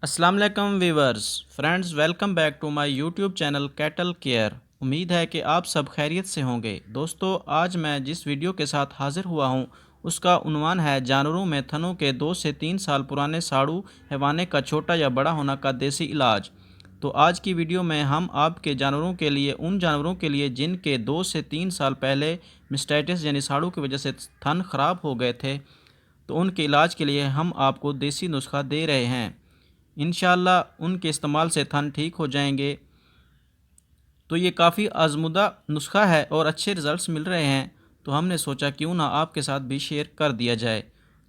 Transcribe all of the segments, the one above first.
अस्सलाम वालेकुम viewers friends, welcome back to my YouTube channel cattle care. उम्मीद है कि आप सब खैरियत से होंगे। दोस्तों, आज मैं जिस वीडियो के साथ हाज़िर हुआ हूं उसका उन्वान है जानवरों में थनों के 2 से 3 साल पुराने साड़ू हैवाने का छोटा या बड़ा होना का देसी इलाज। तो आज की वीडियो में हम आपके जानवरों के लिए, उन जानवरों के लिए जिनके 2 से 3 साल पहले मिस्टाइटिस यानी साड़ू की वजह से थन ख़राब हो गए थे, तो उनके इलाज के लिए हम आपको देसी नुस्खा दे रहे हैं। इंशाअल्लाह उनके इस्तेमाल से थन ठीक हो जाएंगे। तो ये काफ़ी आजमुदा नुस्खा है और अच्छे रिज़ल्ट्स मिल रहे हैं, तो हमने सोचा क्यों ना आपके साथ भी शेयर कर दिया जाए।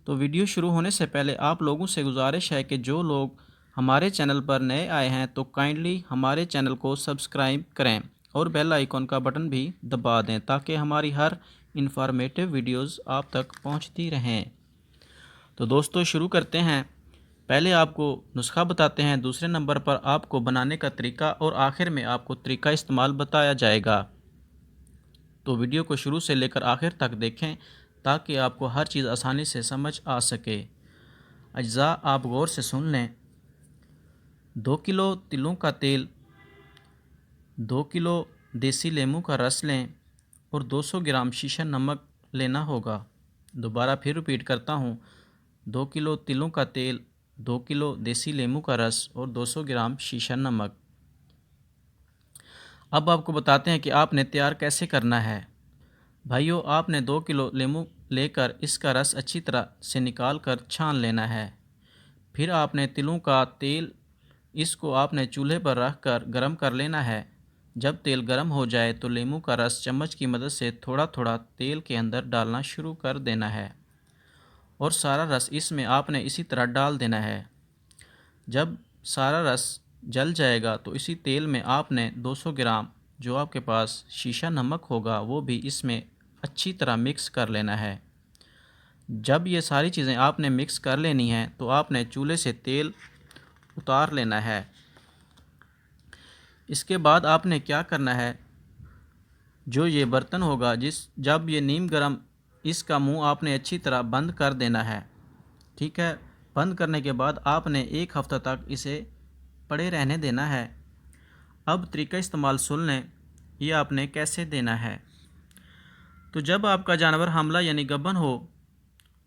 तो वीडियो शुरू होने से पहले आप लोगों से गुजारिश है कि जो लोग हमारे चैनल पर नए आए हैं तो काइंडली हमारे चैनल को सब्सक्राइब करें और बेल आइकॉन का बटन भी दबा दें ताकि हमारी हर इंफॉर्मेटिव वीडियोज़ आप तक पहुँचती रहें। तो दोस्तों, शुरू करते हैं। पहले आपको नुस्खा बताते हैं, दूसरे नंबर पर आपको बनाने का तरीका और आखिर में आपको तरीका इस्तेमाल बताया जाएगा। तो वीडियो को शुरू से लेकर आखिर तक देखें ताकि आपको हर चीज़ आसानी से समझ आ सके। अज्जा आप गौर से सुन लें। 2 किलो तिलों का तेल, 2 किलो देसी लेमू का रस लें और 200 ग्राम शीशा नमक लेना होगा। दोबारा फिर रिपीट करता हूँ। 2 किलो तिलों का तेल, 2 किलो देसी लेमू का रस और 200 ग्राम शीशा नमक। अब आपको बताते हैं कि आपने तैयार कैसे करना है। भाइयों, आपने 2 किलो लेमू लेकर इसका रस अच्छी तरह से निकाल कर छान लेना है। फिर आपने तिलों का तेल, इसको आपने चूल्हे पर रख कर गर्म कर लेना है। जब तेल गर्म हो जाए तो लेमू का रस चम्मच की मदद से थोड़ा थोड़ा तेल के अंदर डालना शुरू कर देना है और सारा रस इसमें आपने इसी तरह डाल देना है। जब सारा रस जल जाएगा तो इसी तेल में आपने 200 ग्राम जो आपके पास शीशा नमक होगा वो भी इसमें अच्छी तरह मिक्स कर लेना है। जब ये सारी चीज़ें आपने मिक्स कर लेनी हैं तो आपने चूल्हे से तेल उतार लेना है। इसके बाद आपने क्या करना है, जो ये बर्तन होगा जब ये नीम गर्म, इसका मुंह आपने अच्छी तरह बंद कर देना है। ठीक है, बंद करने के बाद आपने 1 हफ्ता तक इसे पड़े रहने देना है। अब तरीका इस्तेमाल सुन लें, ये आपने कैसे देना है। तो जब आपका जानवर हमला यानी गबन हो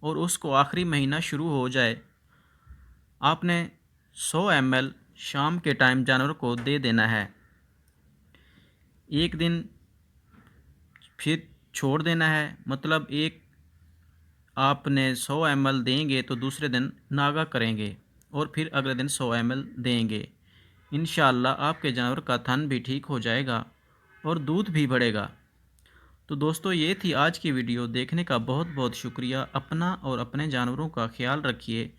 और उसको आखिरी महीना शुरू हो जाए, आपने 100 ml शाम के टाइम जानवर को दे देना है। एक दिन फिर छोड़ देना है, मतलब एक आपने 100 ml देंगे तो दूसरे दिन नागा करेंगे और फिर अगले दिन 100 ml देंगे। इंशाअल्लाह आपके जानवर का थन भी ठीक हो जाएगा और दूध भी बढ़ेगा। तो दोस्तों, ये थी आज की वीडियो। देखने का बहुत बहुत शुक्रिया। अपना और अपने जानवरों का ख्याल रखिए।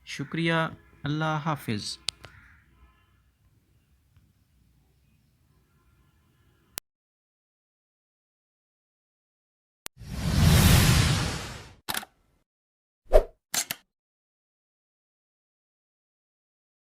शुक्रिया। अल्लाह हाफिज़।